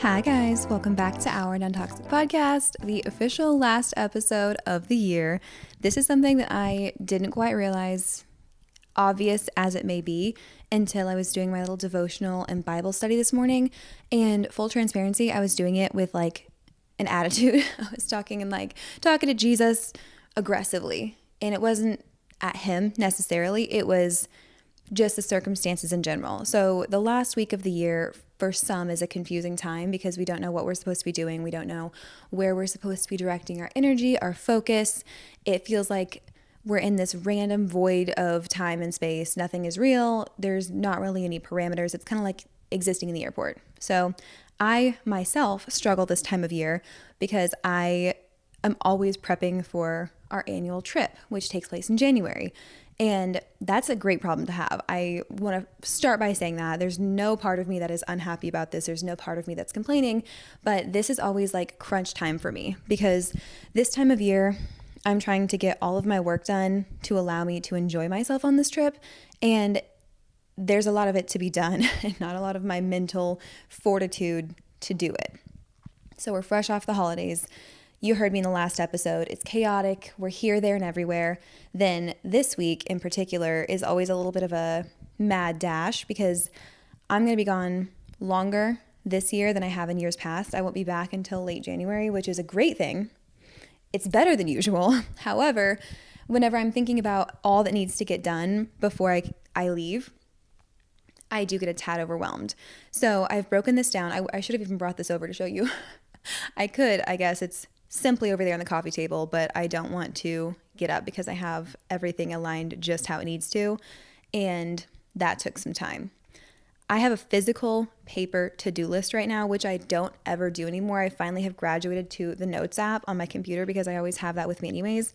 Hi guys, welcome back to our Non-Toxic Podcast, the official last episode of the year. This is something that I didn't quite realize, obvious as it may be, until I was doing my little devotional and Bible study this morning. And full transparency, I was doing it with like an attitude. I was talking to Jesus aggressively, and it wasn't at him necessarily. It was just the circumstances in general. So the last week of the year for some is a confusing time because we don't know what we're supposed to be doing. We don't know where we're supposed to be directing our energy, our focus. It feels like we're in this random void of time and space. Nothing is real. There's not really any parameters. It's kind of like existing in the airport. So I myself struggle this time of year because I am always prepping for our annual trip, which takes place in January. And that's a great problem to have. I want to start by saying that there's no part of me that is unhappy about this. There's no part of me that's complaining, but this is always like crunch time for me because this time of year, I'm trying to get all of my work done to allow me to enjoy myself on this trip. And there's a lot of it to be done and not a lot of my mental fortitude to do it. So we're fresh off the holidays. You heard me in the last episode. It's chaotic. We're here, there, and everywhere. Then this week in particular is always a little bit of a mad dash because I'm going to be gone longer this year than I have in years past. I won't be back until late January, which is a great thing. It's better than usual. However, whenever I'm thinking about all that needs to get done before I leave, I do get a tad overwhelmed. So I've broken this down. I should have even brought this over to show you. I could, I guess. It's simply over there on the coffee table, but I don't want to get up because I have everything aligned just how it needs to, and that took some time. I have a physical paper to-do list right now, which I don't ever do anymore. I finally have graduated to the Notes app on my computer because I always have that with me anyways,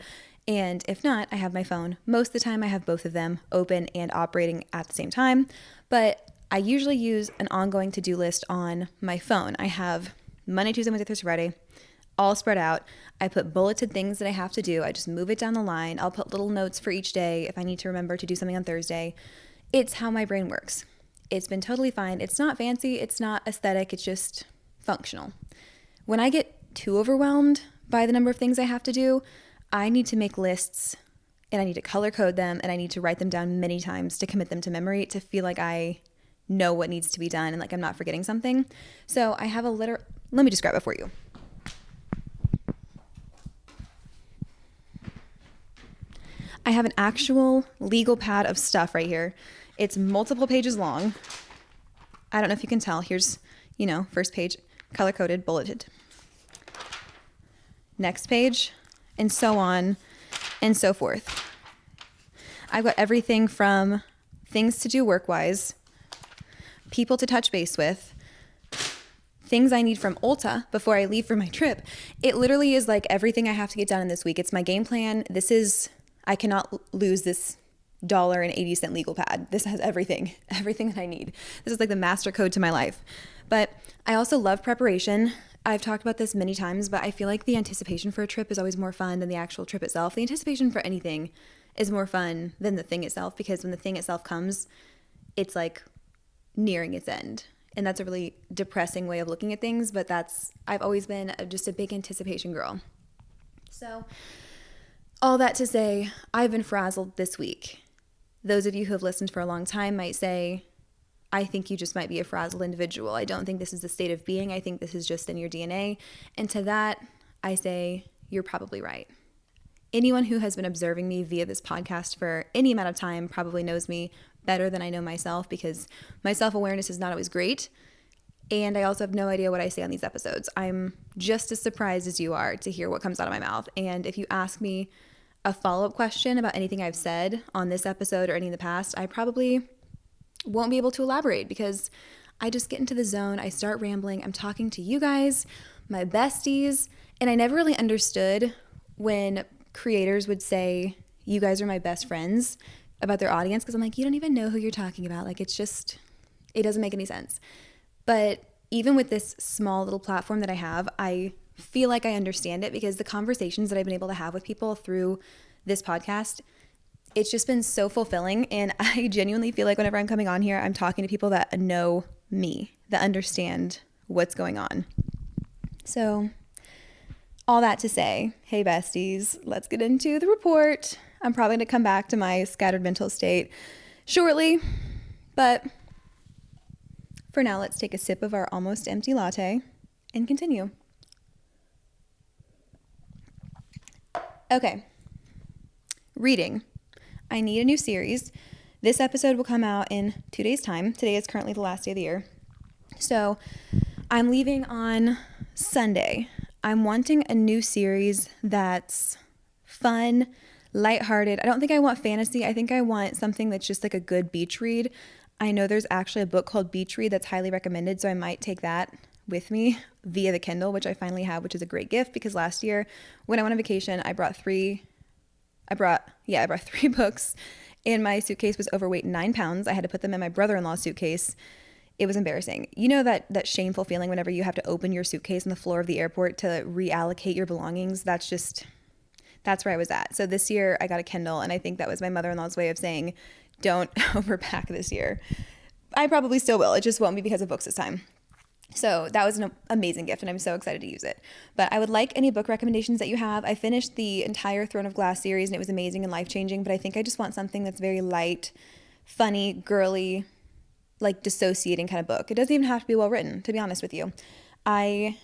and if not, I have my phone. Most of the time I have both of them open and operating at the same time, but I usually use an ongoing to-do list on my phone. I have Monday, Tuesday, Wednesday, Thursday, Friday, all spread out. I put bulleted things that I have to do. I just move it down the line. I'll put little notes for each day if I need to remember to do something on Thursday. It's how my brain works. It's been totally fine. It's not fancy. It's not aesthetic. It's just functional. When I get too overwhelmed by the number of things I have to do, I need to make lists and I need to color code them and I need to write them down many times to commit them to memory to feel like I know what needs to be done and like I'm not forgetting something. So I have let me just grab it for you. I have an actual legal pad of stuff right here. It's multiple pages long. I don't know if you can tell. Here's, first page, color-coded, bulleted. Next page, and so on and so forth. I've got everything from things to do work-wise, people to touch base with, things I need from Ulta before I leave for my trip. It literally is like everything I have to get done in this week. It's my game plan. I cannot lose this $1.80 legal pad. This has everything that I need. This is like the master code to my life. But I also love preparation. I've talked about this many times, but I feel like the anticipation for a trip is always more fun than the actual trip itself. The anticipation for anything is more fun than the thing itself because when the thing itself comes, it's like nearing its end. And that's a really depressing way of looking at things, but I've always been just a big anticipation girl. So all that to say, I've been frazzled this week. Those of you who have listened for a long time might say, I think you just might be a frazzled individual. I don't think this is the state of being. I think this is just in your DNA. And to that, I say, you're probably right. Anyone who has been observing me via this podcast for any amount of time probably knows me better than I know myself because my self-awareness is not always great. And I also have no idea what I say on these episodes. I'm just as surprised as you are to hear what comes out of my mouth. And if you ask me a follow-up question about anything I've said on this episode or any in the past, I probably won't be able to elaborate because I just get into the zone. I start rambling. I'm talking to you guys, my besties, and I never really understood when creators would say, you guys are my best friends about their audience because I'm like, you don't even know who you're talking about. Like, it doesn't make any sense. But even with this small little platform that I have, I feel like I understand it because the conversations that I've been able to have with people through this podcast, it's just been so fulfilling. And I genuinely feel like whenever I'm coming on here, I'm talking to people that know me, that understand what's going on. So all that to say, hey besties, let's get into the report. I'm probably going to come back to my scattered mental state shortly, but for now, let's take a sip of our almost empty latte and continue. Okay, reading. I need a new series. This episode will come out in 2 days' time. Today is currently the last day of the year. So I'm leaving on Sunday. I'm wanting a new series that's fun, lighthearted. I don't think I want fantasy. I think I want something that's just like a good beach read. I know there's actually a book called Beach Read that's highly recommended, so I might take that with me via the Kindle, which I finally have, which is a great gift because last year when I went on vacation, I brought three books and my suitcase was overweight 9 pounds. I had to put them in my brother-in-law's suitcase. It was embarrassing. You know that shameful feeling whenever you have to open your suitcase on the floor of the airport to reallocate your belongings? That's where I was at. So this year I got a Kindle, and I think that was my mother-in-law's way of saying, don't overpack this year. I probably still will. It just won't be because of books this time. So that was an amazing gift, and I'm so excited to use it. But I would like any book recommendations that you have. I finished the entire Throne of Glass series, and it was amazing and life-changing, but I think I just want something that's very light, funny, girly, like dissociating kind of book. It doesn't even have to be well written, to be honest with you. I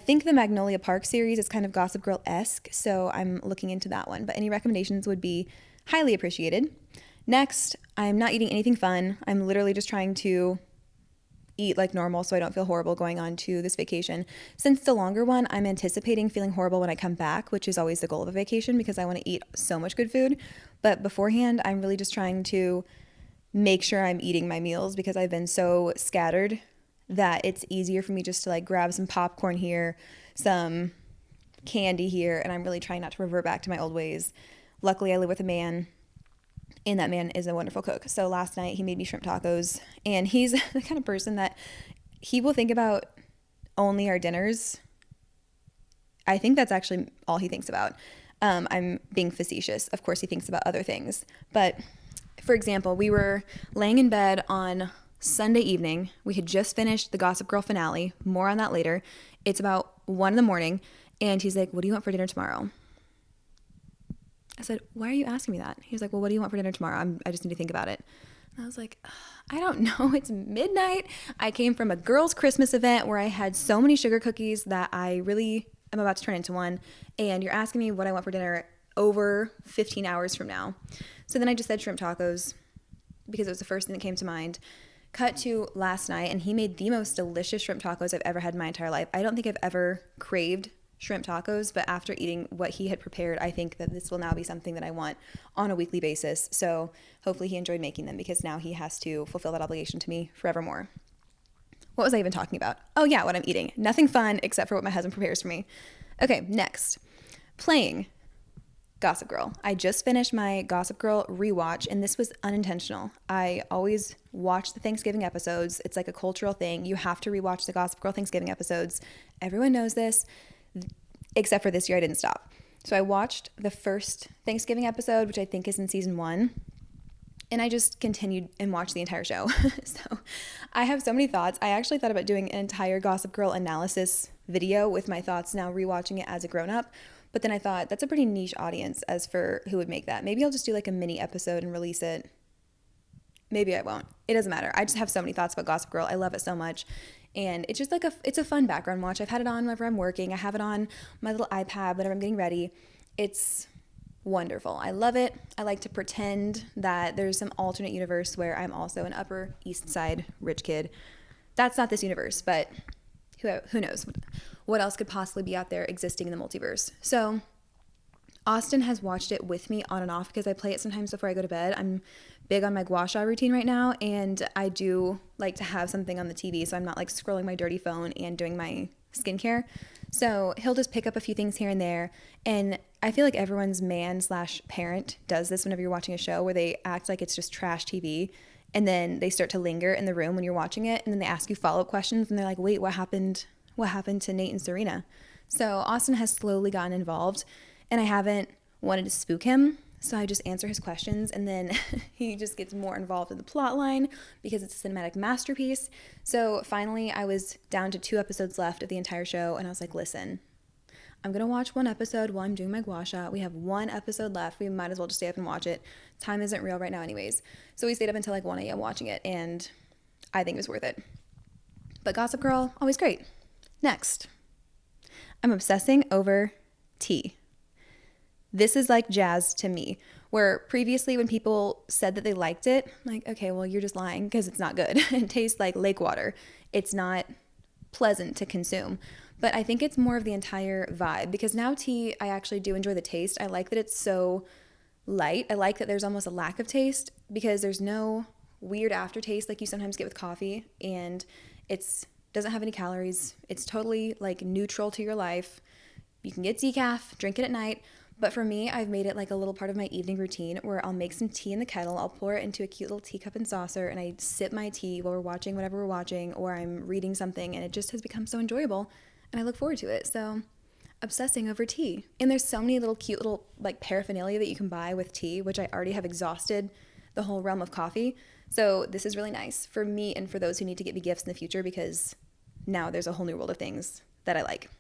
think the Magnolia Park series is kind of Gossip Girl-esque, so I'm looking into that one. But any recommendations would be highly appreciated. Next, I'm not eating anything fun. I'm literally just trying to eat like normal so I don't feel horrible going on to this vacation. Since the longer one, I'm anticipating feeling horrible when I come back, which is always the goal of a vacation because I want to eat so much good food. But beforehand, I'm really just trying to make sure I'm eating my meals because I've been so scattered that it's easier for me just to like grab some popcorn here, some candy here, and I'm really trying not to revert back to my old ways. Luckily, I live with a man, and that man is a wonderful cook. So last night he made me shrimp tacos, and he's the kind of person that he will think about only our dinners. I think that's actually all he thinks about. I'm being facetious. Of course, he thinks about other things. But for example, we were laying in bed on Sunday evening. We had just finished the Gossip Girl finale. More on that later. It's about 1 a.m, and he's like, "What do you want for dinner tomorrow?" I said, "Why are you asking me that?" He was like, "Well, what do you want for dinner tomorrow? I just need to think about it." And I was like, "I don't know. It's midnight. I came from a girls' Christmas event where I had so many sugar cookies that I really am about to turn into one. And you're asking me what I want for dinner over 15 hours from now." So then I just said shrimp tacos because it was the first thing that came to mind. Cut to last night, and he made the most delicious shrimp tacos I've ever had in my entire life. I don't think I've ever craved shrimp tacos, but after eating what he had prepared, I think that this will now be something that I want on a weekly basis. So hopefully he enjoyed making them because now he has to fulfill that obligation to me forevermore. What was I even talking about? Oh yeah, what I'm eating. Nothing fun except for what my husband prepares for me. Okay, next. Playing Gossip Girl. I just finished my Gossip Girl rewatch, and this was unintentional. I always watch the Thanksgiving episodes. It's like a cultural thing. You have to rewatch the Gossip Girl Thanksgiving episodes. Everyone knows this. Except for this year, I didn't stop. So I watched the first Thanksgiving episode, which I think is in season 1, and I just continued and watched the entire show. So I have so many thoughts. I actually thought about doing an entire Gossip Girl analysis video with my thoughts now rewatching it as a grown-up, but then I thought that's a pretty niche audience as for who would make that. Maybe I'll just do like a mini episode and release it. Maybe I won't. It doesn't matter. I just have so many thoughts about Gossip Girl. I love it so much. And it's just like it's a fun background watch. I've had it on whenever I'm working. I have it on my little iPad whenever I'm getting ready. It's wonderful. I love it. I like to pretend that there's some alternate universe where I'm also an Upper East Side rich kid. That's not this universe, but who knows what else could possibly be out there existing in the multiverse. So Austin has watched it with me on and off because I play it sometimes before I go to bed. I'm big on my gua sha routine right now, and I do like to have something on the TV so I'm not like scrolling my dirty phone and doing my skincare. So he'll just pick up a few things here and there, and I feel like everyone's man/parent does this whenever you're watching a show where they act like it's just trash TV, and then they start to linger in the room when you're watching it, and then they ask you follow-up questions, and they're like, "Wait, what happened to Nate and Serena?" So Austin has slowly gotten involved, and I haven't wanted to spook him. So I just answer his questions, and then he just gets more involved in the plot line because it's a cinematic masterpiece. So finally, I was down to 2 episodes left of the entire show, and I was like, listen, I'm going to watch 1 episode while I'm doing my gua sha. We have 1 episode left. We might as well just stay up and watch it. Time isn't real right now anyways. So we stayed up until like 1 a.m. watching it, and I think it was worth it. But Gossip Girl, always great. Next, I'm obsessing over tea. This is like jazz to me, where previously when people said that they liked it, I'm like, okay, well, you're just lying because it's not good. It tastes like lake water. It's not pleasant to consume. But I think it's more of the entire vibe, because now tea, I actually do enjoy the taste. I like that it's so light. I like that there's almost a lack of taste because there's no weird aftertaste like you sometimes get with coffee, and it's doesn't have any calories. It's totally like neutral to your life. You can get decaf, drink it at night. But for me, I've made it like a little part of my evening routine where I'll make some tea in the kettle. I'll pour it into a cute little teacup and saucer, and I sip my tea while we're watching whatever we're watching, or I'm reading something, and it just has become so enjoyable, and I look forward to it. So obsessing over tea. And there's so many little cute little like paraphernalia that you can buy with tea, which I already have exhausted the whole realm of coffee. So this is really nice for me and for those who need to get me gifts in the future, because now there's a whole new world of things that I like.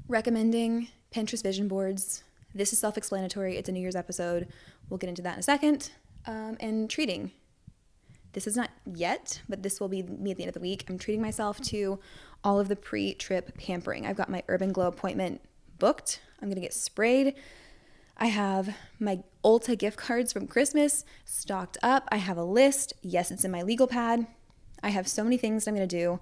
Recommending Pinterest vision boards. This is self-explanatory. It's a New Year's episode. We'll get into that in a second. And treating. This is not yet, but this will be me at the end of the week. I'm treating myself to all of the pre-trip pampering. I've got my Urban Glow appointment booked. I'm going to get sprayed. I have my Ulta gift cards from Christmas stocked up. I have a list. Yes, it's in my legal pad. I have so many things I'm going to do.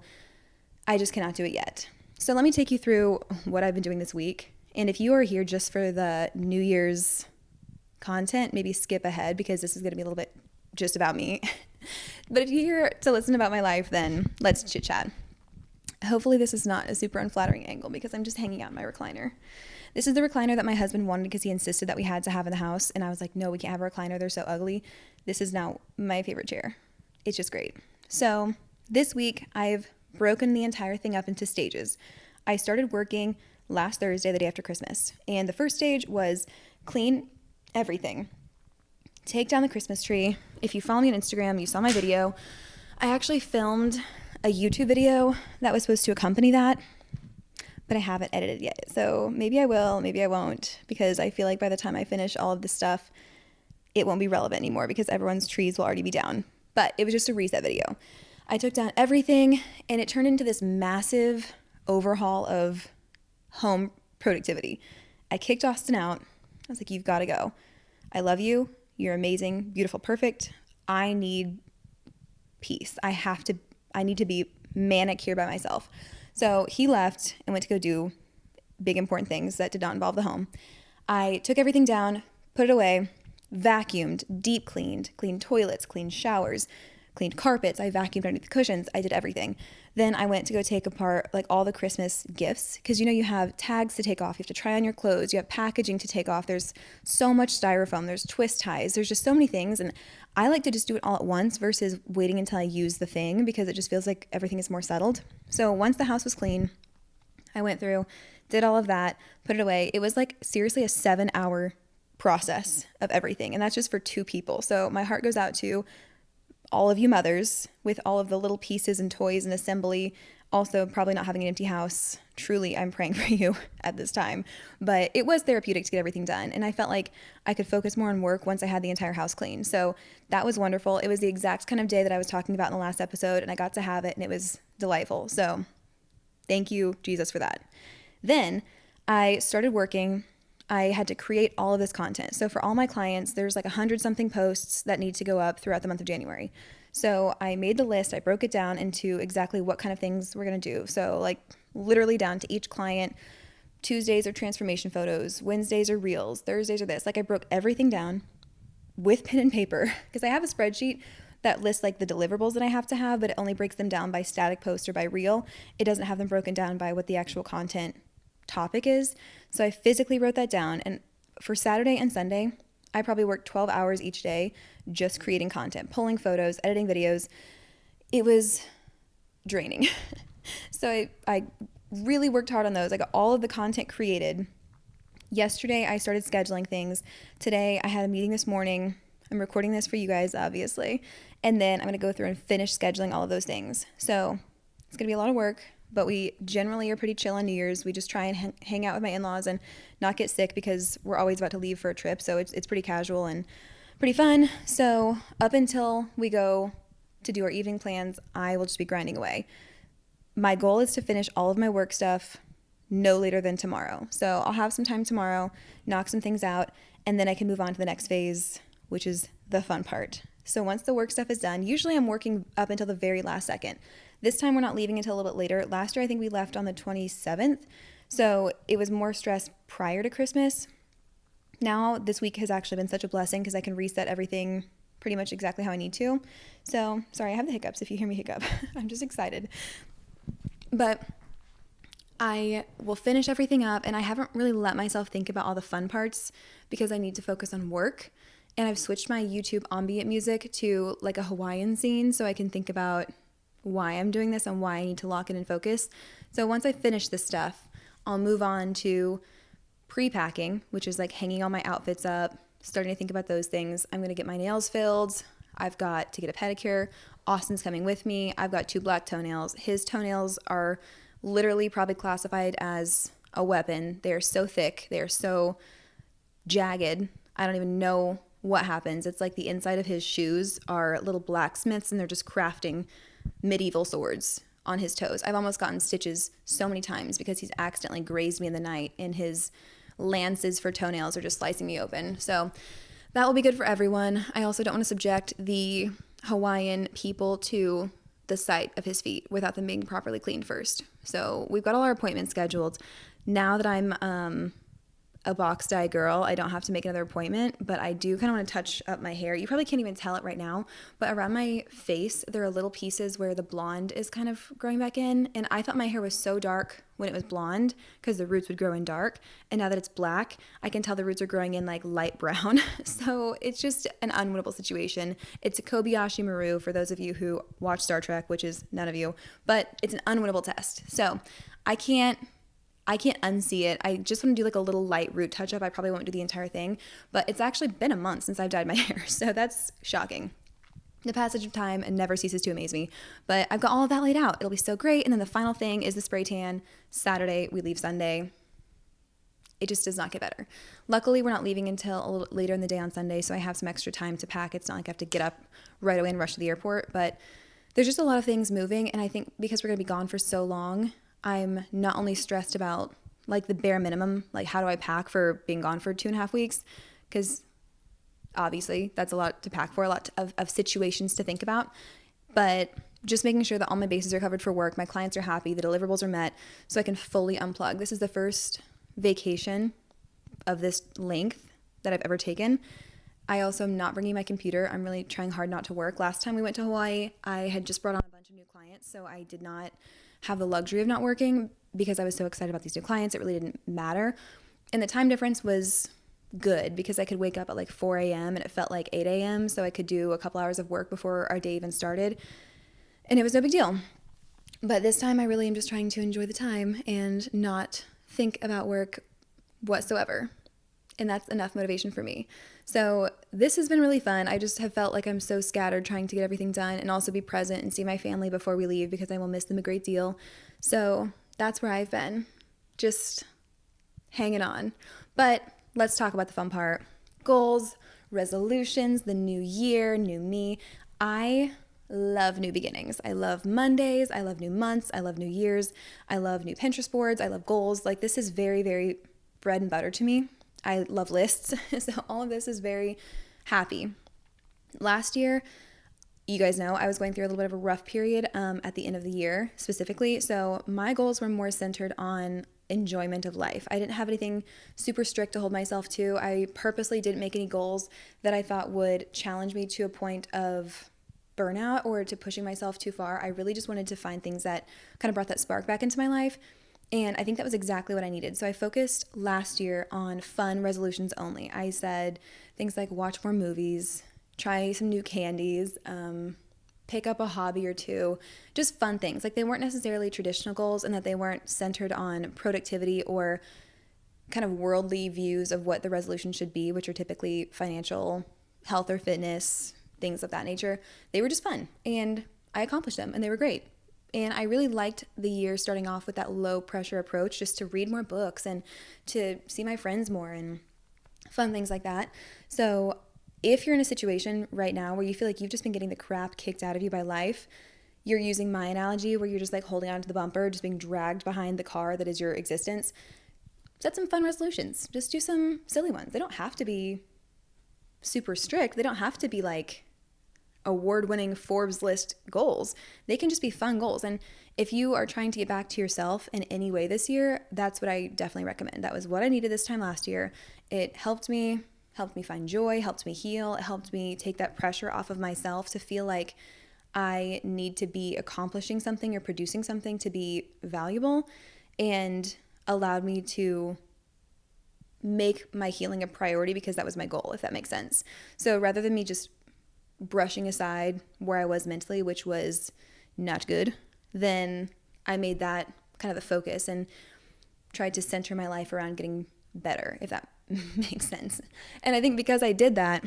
I just cannot do it yet. So let me take you through what I've been doing this week. And if you are here just for the New Year's content, maybe skip ahead because this is going to be a little bit just about me. But if you're here to listen about my life, then let's chit chat. Hopefully this is not a super unflattering angle because I'm just hanging out in my recliner. This is the recliner that my husband wanted because he insisted that we had to have in the house. And I was like, no, we can't have a recliner. They're so ugly. This is now my favorite chair. It's just great. So this week I've broken the entire thing up into stages. I started working last Thursday, the day after Christmas. And the first stage was clean everything. Take down the Christmas tree. If you follow me on Instagram, you saw my video. I actually filmed a YouTube video that was supposed to accompany that, but I haven't edited yet. So maybe I will, maybe I won't, because I feel like by the time I finish all of this stuff, it won't be relevant anymore because everyone's trees will already be down. But it was just a reset video. I took down everything, and it turned into this massive overhaul of home productivity. I kicked Austin out. I was like, you've got to go. I love you. You're amazing, beautiful, perfect. I need peace. I need to be manic here by myself. So he left and went to go do big, important things that did not involve the home. I took everything down, put it away, vacuumed, deep cleaned toilets, cleaned showers, cleaned carpets. I vacuumed underneath the cushions. I did everything. Then I went to go take apart like all the Christmas gifts, because you have tags to take off. You have to try on your clothes. You have packaging to take off. There's so much styrofoam. There's twist ties. There's just so many things. And I like to just do it all at once versus waiting until I use the thing, because it just feels like everything is more settled. So once the house was clean, I went through, did all of that, put it away. It was like seriously a 7-hour process of everything. And that's just for 2 people. So my heart goes out to all of you mothers with all of the little pieces and toys and assembly. Also, probably not having an empty house. Truly, I'm praying for you at this time. But it was therapeutic to get everything done. And I felt like I could focus more on work once I had the entire house clean. So that was wonderful. It was the exact kind of day that I was talking about in the last episode, and I got to have it, and it was delightful. So thank you, Jesus, for that. Then I started working. I had to create all of this content. So for all my clients, there's like 100-something posts that need to go up throughout the month of January. So I made the list. I broke it down into exactly what kind of things we're going to do. So like literally down to each client. Tuesdays are transformation photos. Wednesdays are reels. Thursdays are this. Like I broke everything down with pen and paper because I have a spreadsheet that lists like the deliverables that I have to have, but it only breaks them down by static post or by reel. It doesn't have them broken down by what the actual content topic is. So I physically wrote that down, and for Saturday and Sunday I probably worked 12 hours each day just creating content, pulling photos, editing videos. It was draining. So I really worked hard on those. I got all of the content created Yesterday, I started scheduling things. Today, I had a meeting this morning. I'm recording this for you guys, obviously. And then I'm going to go through and finish scheduling all of those things. So it's going to be a lot of work, but we generally are pretty chill on New Year's. We just try and hang out with my in-laws and not get sick because we're always about to leave for a trip. So it's pretty casual and pretty fun. So up until we go to do our evening plans, I will just be grinding away. My goal is to finish all of my work stuff no later than tomorrow. So I'll have some time tomorrow, knock some things out, and then I can move on to the next phase, which is the fun part. So once the work stuff is done, usually I'm working up until the very last second. This time we're not leaving until a little bit later. Last year I think we left on the 27th, so it was more stress prior to Christmas. Now this week has actually been such a blessing because I can reset everything pretty much exactly how I need to. So sorry, I have the hiccups if you hear me hiccup. I'm just excited. But I will finish everything up, and I haven't really let myself think about all the fun parts because I need to focus on work. And I've switched my YouTube ambient music to like a Hawaiian scene so I can think about why I'm doing this and why I need to lock in and focus. So once I finish this stuff, I'll move on to pre-packing, which is like hanging all my outfits up, starting to think about those things. I'm going to get my nails filled. I've got to get a pedicure. Austin's coming with me. I've got 2 black toenails. His toenails are literally probably classified as a weapon. They are so thick. They are so jagged. I don't even know what happens. It's like the inside of his shoes are little blacksmiths and they're just crafting medieval swords on his toes. I've almost gotten stitches so many times because he's accidentally grazed me in the night and his lances for toenails are just slicing me open. So that will be good for everyone. I also don't want to subject the Hawaiian people to the sight of his feet without them being properly cleaned first. So we've got all our appointments scheduled. Now that I'm a box dye girl, I don't have to make another appointment, but I do kind of want to touch up my hair. You probably can't even tell it right now, but around my face, there are little pieces where the blonde is kind of growing back in. And I thought my hair was so dark when it was blonde because the roots would grow in dark. And now that it's black, I can tell the roots are growing in like light brown. So it's just an unwinnable situation. It's a Kobayashi Maru for those of you who watch Star Trek, which is none of you, but it's an unwinnable test. So I can't unsee it. I just want to do like a little light root touch up. I probably won't do the entire thing, but it's actually been a month since I've dyed my hair. So that's shocking. The passage of time never ceases to amaze me, but I've got all of that laid out. It'll be so great. And then the final thing is the spray tan. Saturday, we leave Sunday. It just does not get better. Luckily, we're not leaving until a little later in the day on Sunday, so I have some extra time to pack. It's not like I have to get up right away and rush to the airport, but there's just a lot of things moving. And I think because we're going to be gone for so long, I'm not only stressed about like the bare minimum, like how do I pack for being gone for 2.5 weeks? Because obviously that's a lot to pack for, a lot of situations to think about, but just making sure that all my bases are covered for work, my clients are happy, the deliverables are met, so I can fully unplug. This is the first vacation of this length that I've ever taken. I also am not bringing my computer. I'm really trying hard not to work. Last time we went to Hawaii, I had just brought on a bunch of new clients, so I did not have the luxury of not working because I was so excited about these new clients. It really didn't matter. And the time difference was good because I could wake up at like 4 a.m. and it felt like 8 a.m. So I could do a couple hours of work before our day even started. And it was no big deal. But this time I really am just trying to enjoy the time and not think about work whatsoever. And that's enough motivation for me. So this has been really fun. I just have felt like I'm so scattered trying to get everything done and also be present and see my family before we leave because I will miss them a great deal. So that's where I've been, just hanging on. But let's talk about the fun part. Goals, resolutions, the new year, new me. I love new beginnings. I love Mondays. I love new months. I love new years. I love new Pinterest boards. I love goals. Like this is very, very bread and butter to me. I love lists. So all of this is very happy. Last year, you guys know I was going through a little bit of a rough period at the end of the year specifically. So my goals were more centered on enjoyment of life. I didn't have anything super strict to hold myself to. I purposely didn't make any goals that I thought would challenge me to a point of burnout or to pushing myself too far. I really just wanted to find things that kind of brought that spark back into my life. And I think that was exactly what I needed. So I focused last year on fun resolutions only. I said things like watch more movies, try some new candies, pick up a hobby or two, just fun things. Like they weren't necessarily traditional goals and that they weren't centered on productivity or kind of worldly views of what the resolution should be, which are typically financial, health or fitness, things of that nature, they were just fun. And I accomplished them and they were great. And I really liked the year starting off with that low pressure approach, just to read more books and to see my friends more and fun things like that. So if you're in a situation right now where you feel like you've just been getting the crap kicked out of you by life, you're using my analogy where you're just like holding on to the bumper, just being dragged behind the car that is your existence, set some fun resolutions. Just do some silly ones. They don't have to be super strict. They don't have to be like award-winning Forbes list goals. They can just be fun goals. And if you are trying to get back to yourself in any way this year, that's what I definitely recommend. That was what I needed this time last year. It helped me find joy, helped me heal, it helped me take that pressure off of myself to feel like I need to be accomplishing something or producing something to be valuable, and allowed me to make my healing a priority because that was my goal, if that makes sense. So rather than me just brushing aside where I was mentally, which was not good, then I made that kind of the focus and tried to center my life around getting better, if that makes sense. And I think because I did that,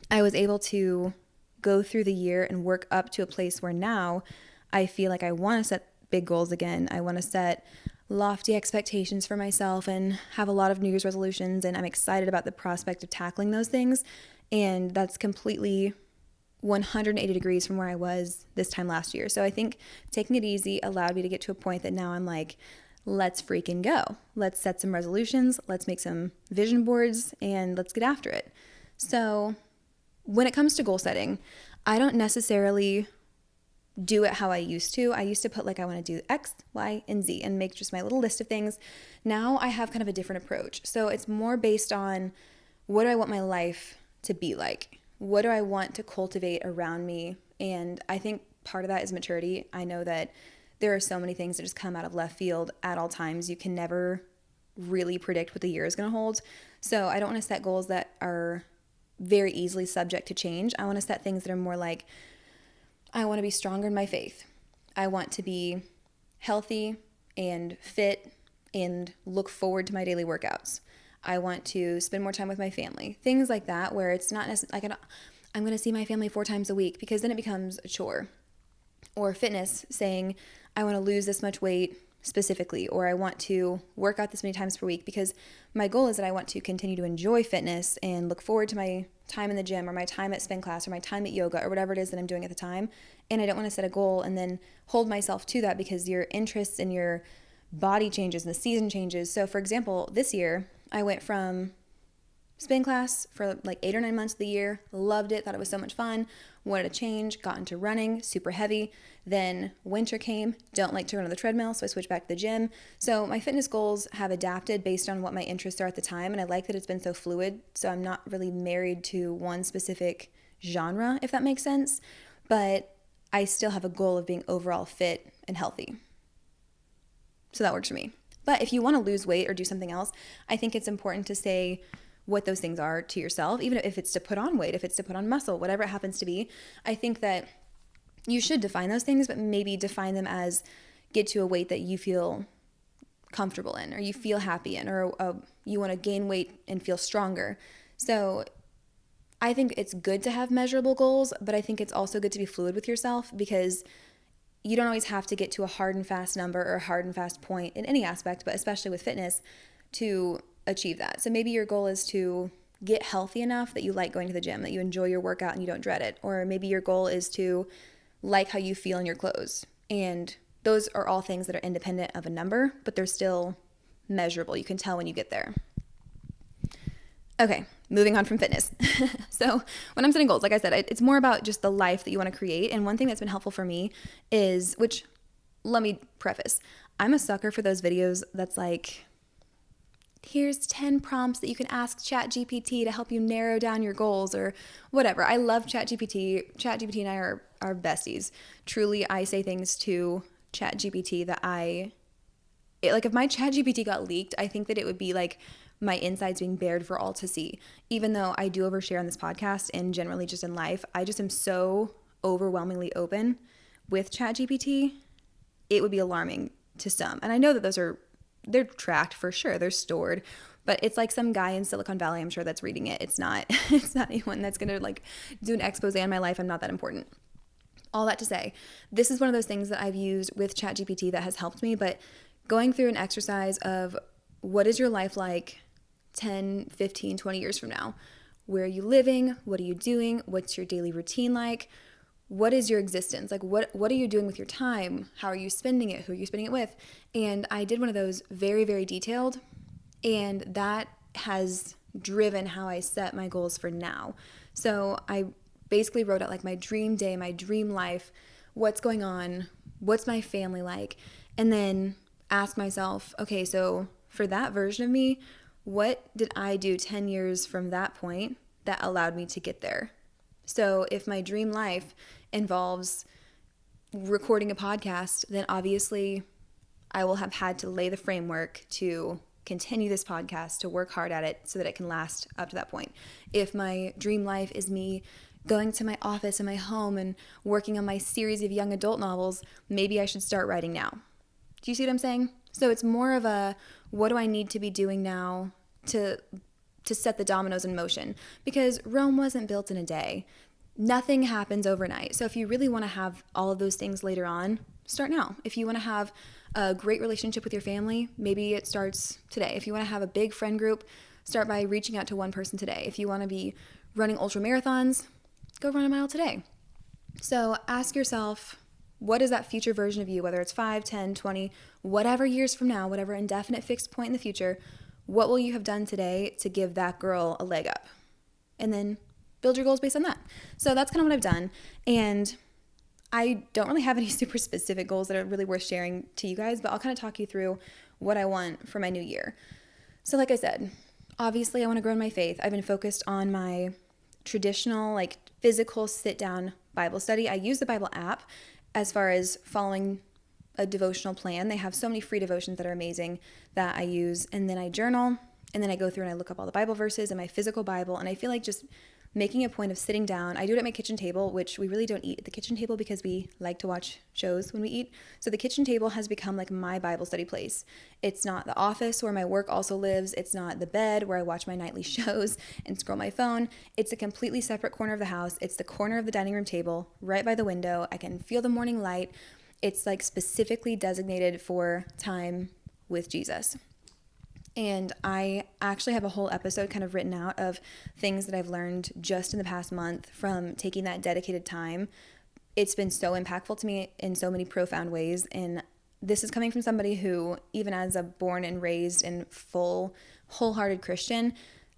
I was able to go through the year and work up to a place where now I feel like I want to set big goals again. I want to set lofty expectations for myself and have a lot of New Year's resolutions, and I'm excited about the prospect of tackling those things. And that's completely 180 degrees from where I was this time last year. So I think taking it easy allowed me to get to a point that now I'm like, let's freaking go. Let's set some resolutions. Let's make some vision boards and let's get after it. So when it comes to goal setting, I don't necessarily do it how I used to. I used to put like I want to do X, Y, and Z and make just my little list of things. Now I have kind of a different approach. So it's more based on what do I want my life to be like? What do I want to cultivate around me? And I think part of that is maturity. I know that there are so many things that just come out of left field at all times. You can never really predict what the year is going to hold. So I don't want to set goals that are very easily subject to change. I want to set things that are more like, I want to be stronger in my faith. I want to be healthy and fit and look forward to my daily workouts. I want to spend more time with my family. Things like that, where it's not necessarily like I'm going to see my family 4 times a week, because then it becomes a chore. Or fitness, saying I want to lose this much weight specifically, or I want to work out this many times per week, because my goal is that I want to continue to enjoy fitness and look forward to my time in the gym or my time at spin class or my time at yoga or whatever it is that I'm doing at the time. And I don't want to set a goal and then hold myself to that, because your interests and your body changes and the season changes. So for example, this year I went from spin class for like 8 or 9 months of the year, loved it, thought it was so much fun, wanted to change, got into running, super heavy. Then winter came, don't like to run on the treadmill, so I switched back to the gym. So my fitness goals have adapted based on what my interests are at the time, and I like that it's been so fluid, so I'm not really married to one specific genre, if that makes sense, but I still have a goal of being overall fit and healthy. So that works for me. But if you want to lose weight or do something else, I think it's important to say what those things are to yourself, even if it's to put on weight, if it's to put on muscle, whatever it happens to be. I think that you should define those things, but maybe define them as get to a weight that you feel comfortable in, or you feel happy in, or you want to gain weight and feel stronger. So I think it's good to have measurable goals, but I think it's also good to be fluid with yourself, because you don't always have to get to a hard and fast number or a hard and fast point in any aspect, but especially with fitness, to achieve that. So maybe your goal is to get healthy enough that you like going to the gym, that you enjoy your workout and you don't dread it. Or maybe your goal is to like how you feel in your clothes. And those are all things that are independent of a number, but they're still measurable. You can tell when you get there. Okay, moving on from fitness. So when I'm setting goals, like I said, it's more about just the life that you want to create. And one thing that's been helpful for me is, which let me preface, I'm a sucker for those videos that's like, here's 10 prompts that you can ask ChatGPT to help you narrow down your goals or whatever. I love ChatGPT. ChatGPT and I are besties. Truly, I say things to ChatGPT that like if my ChatGPT got leaked, I think that it would be like my insides being bared for all to see. Even though I do overshare on this podcast and generally just in life, I just am so overwhelmingly open with ChatGPT. It would be alarming to some. And I know that those are they're tracked for sure. They're stored. But it's like some guy in Silicon Valley, I'm sure, that's reading it. It's not it's not anyone that's going to like do an expose on my life. I'm not that important. All that to say, this is one of those things that I've used with ChatGPT that has helped me, but going through an exercise of what is your life like 10, 15, 20 years from now? Where are you living? What are you doing? What's your daily routine like? What is your existence? Like what are you doing with your time? How are you spending it? Who are you spending it with? And I did one of those very, very detailed, and that has driven how I set my goals for now. So I basically wrote out like my dream day, my dream life, what's going on, what's my family like, and then ask myself, okay, so for that version of me, what did I do 10 years from that point that allowed me to get there? So if my dream life involves recording a podcast, then obviously I will have had to lay the framework to continue this podcast, to work hard at it so that it can last up to that point. If my dream life is me going to my office in my home and working on my series of young adult novels, maybe I should start writing now. Do you see what I'm saying? So it's more of a, what do I need to be doing now to set the dominoes in motion? Because Rome wasn't built in a day. Nothing happens overnight. So if you really want to have all of those things later on, start now. If you want to have a great relationship with your family, maybe it starts today. If you want to have a big friend group, start by reaching out to one person today. If you want to be running ultra marathons, go run a mile today. So ask yourself, what is that future version of you, whether it's 5, 10, 20, whatever years from now, whatever indefinite fixed point in the future, what will you have done today to give that girl a leg up? And then build your goals based on that. So that's kind of what I've done. And I don't really have any super specific goals that are really worth sharing to you guys, but I'll kind of talk you through what I want for my new year. So like I said, obviously I want to grow in my faith. I've been focused on my traditional, like physical sit down Bible study. I use the Bible app as far as following a devotional plan. They have so many free devotions that are amazing that I use. And then I journal, and then I go through and I look up all the Bible verses in my physical Bible. And I feel like just making a point of sitting down. I do it at my kitchen table, which we really don't eat at the kitchen table because we like to watch shows when we eat. So the kitchen table has become like my Bible study place. It's not the office where my work also lives. It's not the bed where I watch my nightly shows and scroll my phone. It's a completely separate corner of the house. It's the corner of the dining room table right by the window. I can feel the morning light. It's like specifically designated for time with Jesus. And I actually have a whole episode kind of written out of things that I've learned just in the past month from taking that dedicated time. It's been so impactful to me in so many profound ways. And this is coming from somebody who, even as a born and raised and full, wholehearted Christian,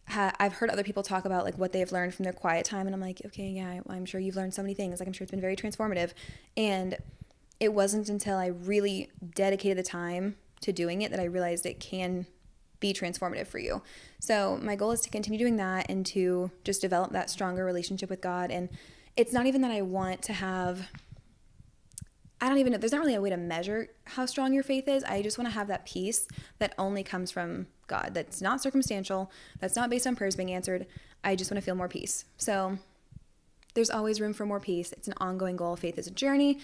I've heard other people talk about like what they've learned from their quiet time. And I'm like, okay, yeah, I'm sure you've learned so many things. Like, I'm sure it's been very transformative. And it wasn't until I really dedicated the time to doing it that I realized it can be transformative for you. So my goal is to continue doing that and to just develop that stronger relationship with God. And it's not even that I want to have, I don't even know, there's not really a way to measure how strong your faith is. I just want to have that peace that only comes from God. That's not circumstantial. That's not based on prayers being answered. I just want to feel more peace. So there's always room for more peace. It's an ongoing goal. Faith is a journey.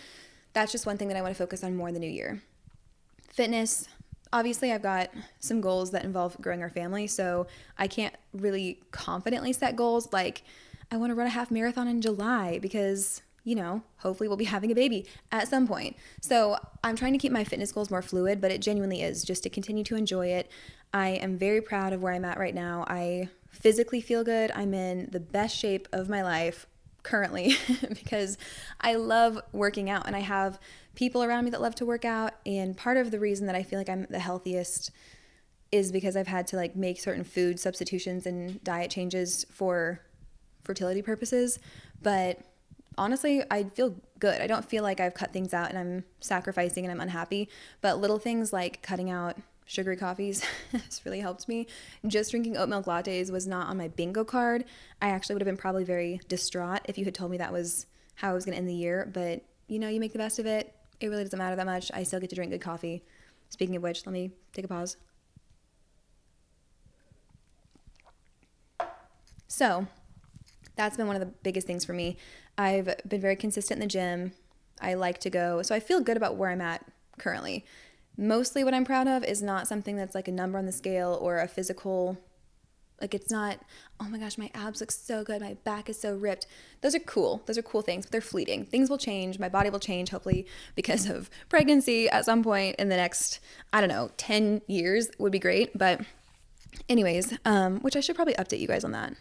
That's just one thing that I want to focus on more in the new year. Fitness. Obviously, I've got some goals that involve growing our family, so I can't really confidently set goals like I want to run a half marathon in July because, you know, hopefully we'll be having a baby at some point. So I'm trying to keep my fitness goals more fluid, but it genuinely is just to continue to enjoy it. I am very proud of where I'm at right now. I physically feel good. I'm in the best shape of my life currently because I love working out and I have people around me that love to work out. And part of the reason that I feel like I'm the healthiest is because I've had to like make certain food substitutions and diet changes for fertility purposes. But honestly, I feel good. I don't feel like I've cut things out and I'm sacrificing and I'm unhappy. But little things like cutting out sugary coffees has really helped me. Just drinking oat milk lattes was not on my bingo card. I actually would have been probably very distraught if you had told me that was how I was going to end the year. But, you know, you make the best of it. It really doesn't matter that much. I still get to drink good coffee. Speaking of which, let me take a pause. So that's been one of the biggest things for me. I've been very consistent in the gym. I like to go. So I feel good about where I'm at currently. mostly what I'm proud of is not something that's like a number on the scale or a physical, like it's not, oh my gosh, my abs look so good, my back is so ripped. Those are cool things, but they're fleeting. Things will change, my body will change, hopefully because of pregnancy at some point in the next, I don't know, 10 years would be great. But anyways, which I should probably update you guys on that.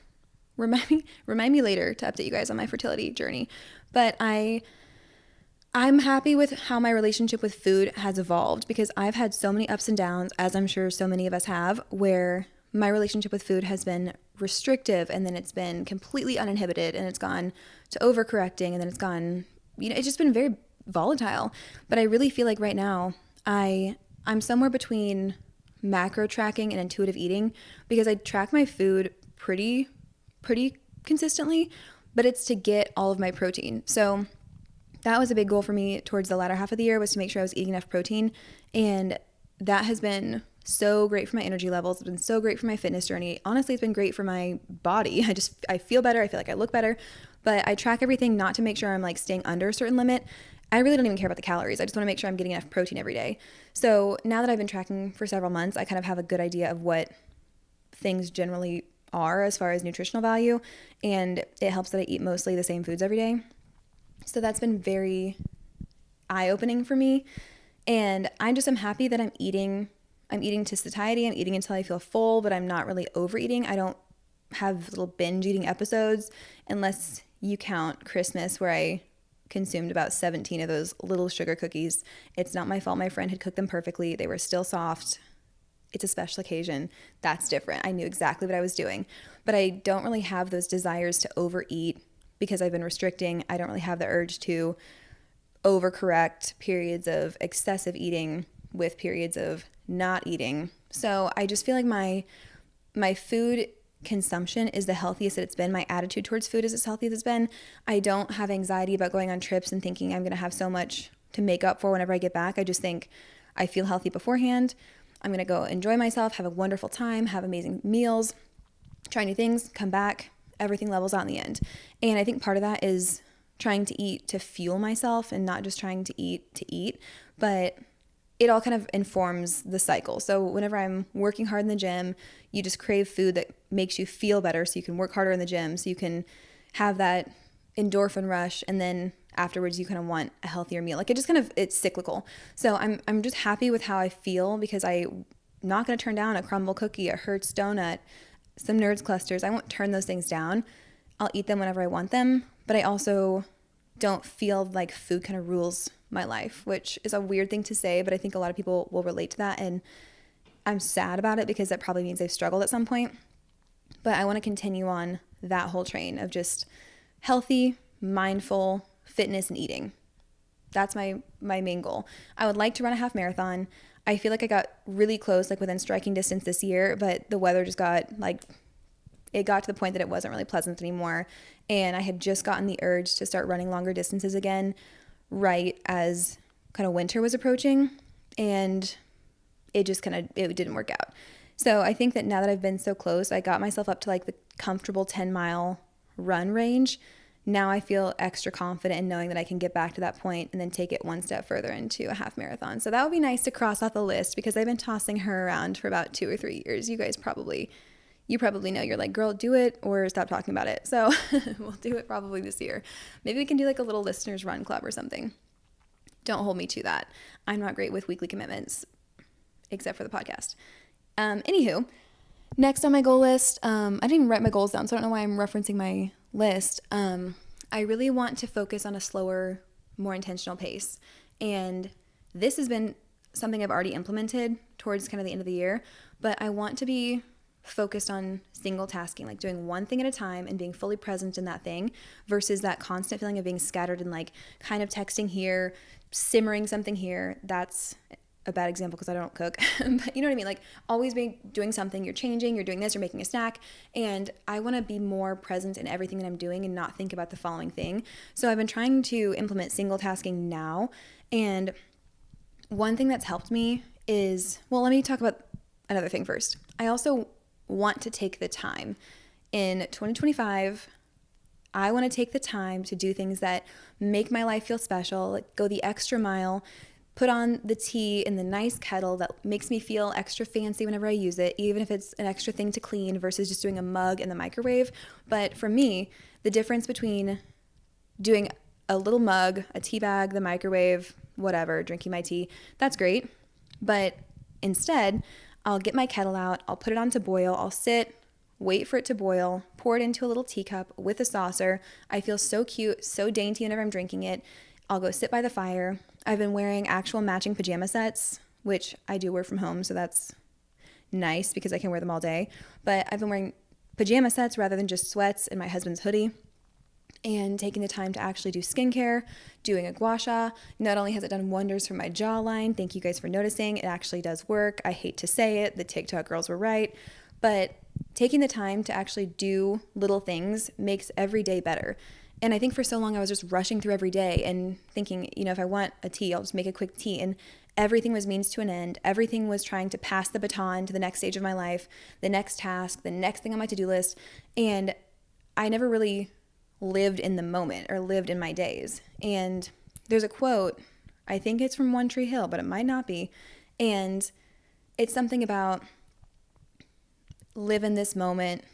Remind me later to update you guys on my fertility journey. But I'm happy with how my relationship with food has evolved, because I've had so many ups and downs, as I'm sure so many of us have, where my relationship with food has been restrictive, and then it's been completely uninhibited, and it's gone to overcorrecting, and then it's gone, it's just been very volatile. But I really feel like right now I'm somewhere between macro tracking and intuitive eating, because I track my food pretty consistently, but it's to get all of my protein. So that was a big goal for me towards the latter half of the year, was to make sure I was eating enough protein. And that has been so great for my energy levels. It's been so great for my fitness journey. Honestly, it's been great for my body. I feel better. I feel like I look better. But I track everything not to make sure I'm like staying under a certain limit. I really don't even care about the calories. I just want to make sure I'm getting enough protein every day. So now that I've been tracking for several months, I kind of have a good idea of what things generally are as far as nutritional value. And it helps that I eat mostly the same foods every day. So that's been very eye-opening for me. And I'm happy that I'm eating to satiety. I'm eating until I feel full, but I'm not really overeating. I don't have little binge eating episodes, unless you count Christmas, where I consumed about 17 of those little sugar cookies. It's not my fault. My friend had cooked them perfectly. They were still soft. It's a special occasion. That's different. I knew exactly what I was doing. But I don't really have those desires to overeat because I've been restricting. I don't really have the urge to overcorrect periods of excessive eating with periods of not eating. So I just feel like my food consumption is the healthiest that it's been. My attitude towards food is as healthy as it's been. I don't have anxiety about going on trips and thinking I'm going to have so much to make up for whenever I get back. I just think I feel healthy beforehand. I'm going to go enjoy myself, have a wonderful time, have amazing meals, try new things, come back, everything levels out in the end. And I think part of that is trying to eat to fuel myself and not just trying to eat, but it all kind of informs the cycle. So whenever I'm working hard in the gym, you just crave food that makes you feel better so you can work harder in the gym, so you can have that endorphin rush, and then afterwards you kind of want a healthier meal. Like it's cyclical. So I'm just happy with how I feel, because I'm not going to turn down a crumble cookie, a Hertz donut, some Nerds clusters. I won't turn those things down. I'll eat them whenever I want them, but I also don't feel like food kind of rules my life, which is a weird thing to say, but I think a lot of people will relate to that, and I'm sad about it because that probably means they've struggled at some point. But I want to continue on that whole train of just healthy, mindful fitness and eating. That's my main goal. I would like to run a half marathon. I feel like I got really close, like within striking distance this year, but the weather just got it got to the point that it wasn't really pleasant anymore. And I had just gotten the urge to start running longer distances again, right as kind of winter was approaching. And it didn't work out. So I think that now that I've been so close, I got myself up to like the comfortable 10-mile run range. Now I feel extra confident in knowing that I can get back to that point and then take it one step further into a half marathon. So that would be nice to cross off the list, because I've been tossing her around for about 2 or 3 years. You probably know. You're like, girl, do it or stop talking about it. So we'll do it probably this year. Maybe we can do like a little listeners run club or something. Don't hold me to that. I'm not great with weekly commitments, except for the podcast. Anywho, next on my goal list, I didn't even write my goals down, so I don't know why I'm referencing my list. I really want to focus on a slower, more intentional pace. And this has been something I've already implemented towards kind of the end of the year, but I want to be focused on single tasking, like doing one thing at a time and being fully present in that thing, versus that constant feeling of being scattered and like kind of texting here, simmering something here. That's a bad example because I don't cook, but you know what I mean? Like always being doing something, you're changing, you're doing this, you're making a snack. And I want to be more present in everything that I'm doing and not think about the following thing. So I've been trying to implement single tasking now. And one thing that's helped me is, well, let me talk about another thing first. I also want to take the time in 2025. I want to take the time to do things that make my life feel special, like go the extra mile, put on the tea in the nice kettle that makes me feel extra fancy whenever I use it, even if it's an extra thing to clean versus just doing a mug in the microwave. But for me, the difference between doing a little mug, a tea bag, the microwave, whatever, drinking my tea, that's great. But instead, I'll get my kettle out, I'll put it on to boil, I'll sit, wait for it to boil, pour it into a little teacup with a saucer. I feel so cute, so dainty whenever I'm drinking it. I'll go sit by the fire. I've been wearing actual matching pajama sets, which I do wear from home, so that's nice because I can wear them all day. But I've been wearing pajama sets rather than just sweats and my husband's hoodie, and taking the time to actually do skincare, doing a gua sha. Not only has it done wonders for my jawline, thank you guys for noticing, it actually does work. I hate to say it, the TikTok girls were right, but taking the time to actually do little things makes every day better. And I think for so long I was just rushing through every day and thinking, if I want a tea, I'll just make a quick tea. And everything was means to an end. Everything was trying to pass the baton to the next stage of my life, the next task, the next thing on my to-do list. And I never really lived in the moment or lived in my days. And there's a quote, I think it's from One Tree Hill, but it might not be. And it's something about live in this moment,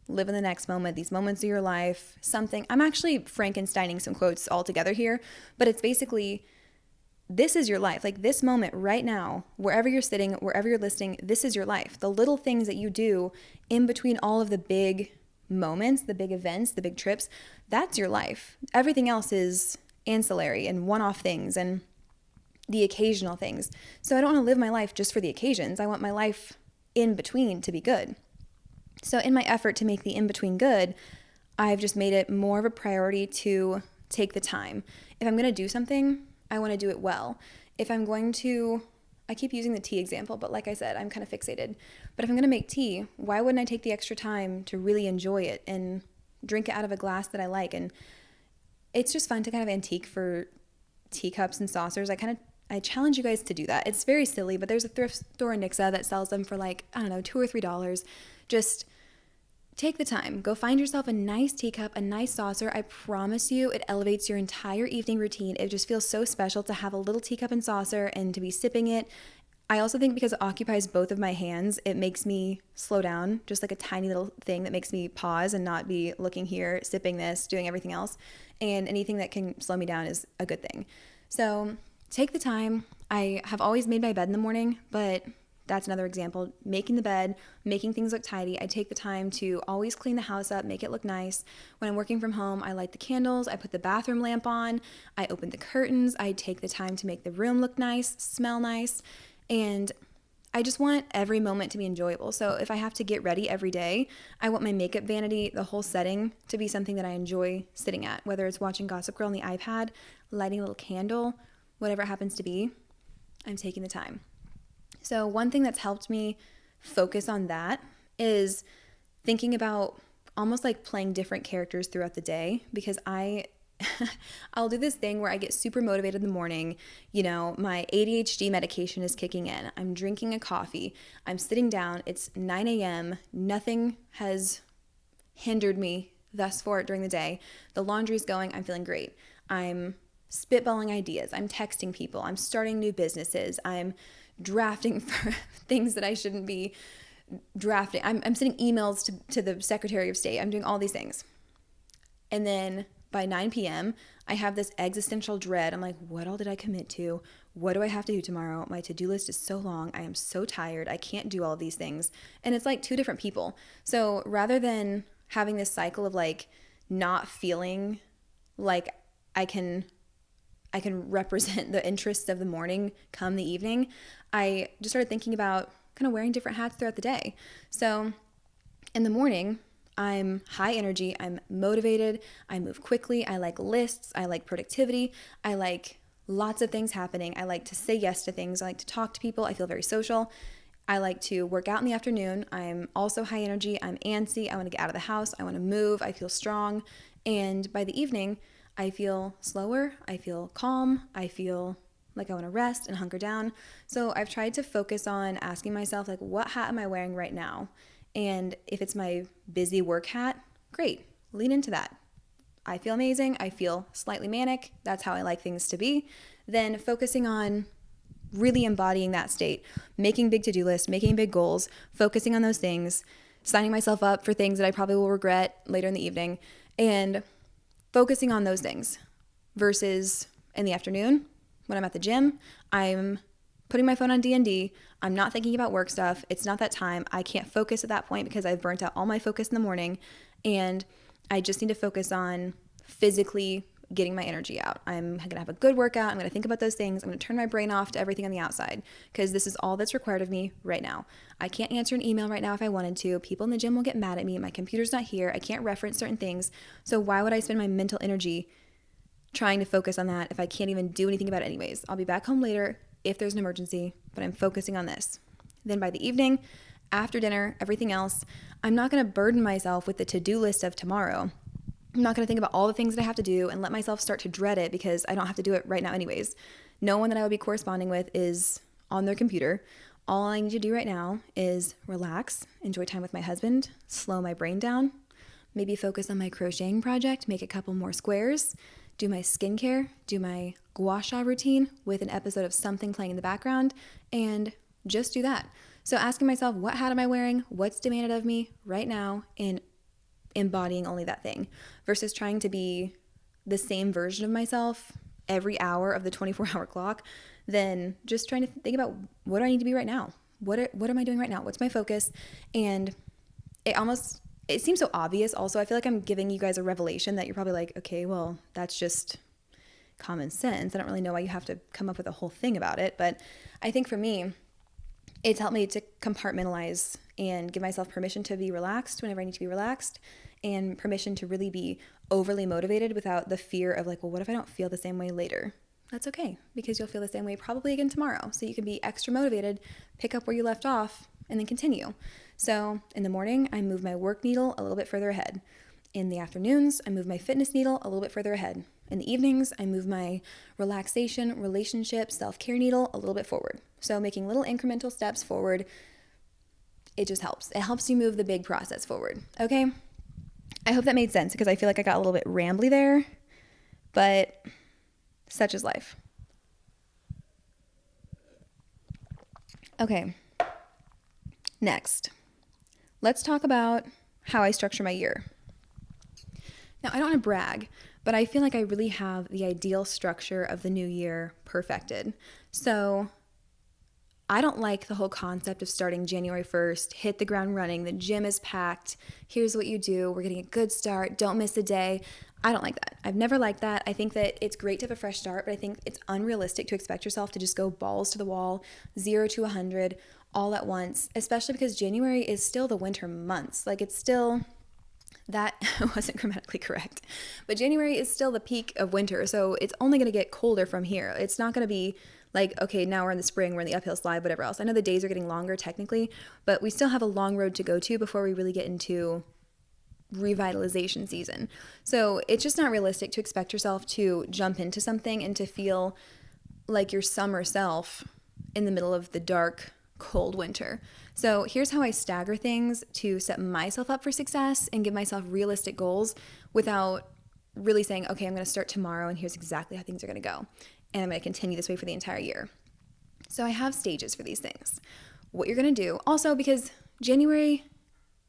live in the next moment, these moments of your life, something. I'm actually Frankensteining some quotes all together here, but it's basically, this is your life. Like this moment right now, wherever you're sitting, wherever you're listening, this is your life. The little things that you do in between all of the big moments, the big events, the big trips, that's your life. Everything else is ancillary and one-off things and the occasional things. So I don't want to live my life just for the occasions. I want my life in between to be good. So in my effort to make the in-between good, I've just made it more of a priority to take the time. If I'm going to do something, I want to do it well. If I'm going to, I keep using the tea example, but like I said, I'm kind of fixated. But if I'm going to make tea, why wouldn't I take the extra time to really enjoy it and drink it out of a glass that I like? And it's just fun to kind of antique for teacups and saucers. I challenge you guys to do that. It's very silly, but there's a thrift store in Nixa that sells them for like, I don't know, $2 or $3. Just take the time. Go find yourself a nice teacup, a nice saucer. I promise you it elevates your entire evening routine. It just feels so special to have a little teacup and saucer and to be sipping it. I also think because it occupies both of my hands, it makes me slow down, just like a tiny little thing that makes me pause and not be looking here, sipping this, doing everything else. And anything that can slow me down is a good thing. So take the time. I have always made my bed in the morning, but that's another example. Making the bed, making things look tidy. I take the time to always clean the house up, make it look nice. When I'm working from home, I light the candles, I put the bathroom lamp on, I open the curtains, I take the time to make the room look nice, smell nice, and I just want every moment to be enjoyable. So if I have to get ready every day, I want my makeup vanity, the whole setting, to be something that I enjoy sitting at, whether it's watching Gossip Girl on the iPad, lighting a little candle, whatever it happens to be, I'm taking the time. So one thing that's helped me focus on that is thinking about almost like playing different characters throughout the day, because I'll do this thing where I get super motivated in the morning. My ADHD medication is kicking in. I'm drinking a coffee. I'm sitting down. It's 9 a.m. Nothing has hindered me thus far during the day. The laundry's going. I'm feeling great. I'm spitballing ideas. I'm texting people. I'm starting new businesses. I'm drafting for things that I shouldn't be drafting. I'm sending emails to the Secretary of State. I'm doing all these things. And then by 9 p.m., I have this existential dread. I'm like, what all did I commit to? What do I have to do tomorrow? My to-do list is so long. I am so tired. I can't do all of these things. And it's like two different people. So rather than having this cycle of like not feeling like I can represent the interests of the morning come the evening, I just started thinking about kind of wearing different hats throughout the day. So in the morning, I'm high energy, I'm motivated, I move quickly, I like lists, I like productivity, I like lots of things happening, I like to say yes to things, I like to talk to people, I feel very social. I like to work out in the afternoon. I'm also high energy, I'm antsy, I want to get out of the house, I want to move, I feel strong. And by the evening, I feel slower, I feel calm, I feel like I want to rest and hunker down. So I've tried to focus on asking myself, like, what hat am I wearing right now? And if it's my busy work hat, great, lean into that. I feel amazing. I feel slightly manic. That's how I like things to be. Then focusing on really embodying that state, making big to-do lists, making big goals, focusing on those things, signing myself up for things that I probably will regret later in the evening, and focusing on those things versus in the afternoon when I'm at the gym, I'm putting my phone on D&D. I'm not thinking about work stuff. It's not that time. I can't focus at that point because I've burnt out all my focus in the morning, and I just need to focus on physically getting my energy out. I'm going to have a good workout. I'm going to think about those things. I'm going to turn my brain off to everything on the outside because this is all that's required of me right now. I can't answer an email right now if I wanted to. People in the gym will get mad at me. My computer's not here. I can't reference certain things. So why would I spend my mental energy trying to focus on that if I can't even do anything about it anyways? I'll be back home later if there's an emergency, but I'm focusing on this. Then by the evening, after dinner, everything else, I'm not going to burden myself with the to-do list of tomorrow. I'm not going to think about all the things that I have to do and let myself start to dread it because I don't have to do it right now anyways. No one that I would be corresponding with is on their computer. All I need to do right now is relax, enjoy time with my husband, slow my brain down, maybe focus on my crocheting project, make a couple more squares, do my skincare, do my gua sha routine with an episode of something playing in the background, and just do that. So asking myself, what hat am I wearing? What's demanded of me right now? And embodying only that thing versus trying to be the same version of myself every hour of the 24-hour clock, then just trying to think about what do I need to be right now? What am I doing right now? What's my focus? And it seems so obvious also. I feel like I'm giving you guys a revelation that you're probably like, okay, well, that's just common sense. I don't really know why you have to come up with a whole thing about it. But I think for me, it's helped me to compartmentalize and give myself permission to be relaxed whenever I need to be relaxed, and permission to really be overly motivated without the fear of like, well, what if I don't feel the same way later? That's okay, because you'll feel the same way probably again tomorrow. So you can be extra motivated, pick up where you left off, and then continue. So in the morning, I move my work needle a little bit further ahead. In the afternoons, I move my fitness needle a little bit further ahead. In the evenings, I move my relaxation, relationship, self-care needle a little bit forward. So making little incremental steps forward, it just helps. It helps you move the big process forward, okay? I hope that made sense because I feel like I got a little bit rambly there, but such is life. Okay, next, let's talk about how I structure my year. Now, I don't want to brag, but I feel like I really have the ideal structure of the new year perfected. So I don't like the whole concept of starting January 1st, hit the ground running, the gym is packed, here's what you do, we're getting a good start, don't miss a day. I don't like that. I've never liked that. I think that it's great to have a fresh start, but I think it's unrealistic to expect yourself to just go balls to the wall, 0 to 100, all at once, especially because January is still the winter months. Like it's still, that wasn't grammatically correct, but January is still the peak of winter, so it's only going to get colder from here. It's not going to be like, okay, now we're in the spring, we're in the uphill slide, whatever else. I know the days are getting longer technically, but we still have a long road to go to before we really get into revitalization season. So it's just not realistic to expect yourself to jump into something and to feel like your summer self in the middle of the dark, cold winter. So here's how I stagger things to set myself up for success and give myself realistic goals without really saying, okay, I'm going to start tomorrow and here's exactly how things are going to go. And I'm going to continue this way for the entire year. So I have stages for these things. What you're going to do, also because January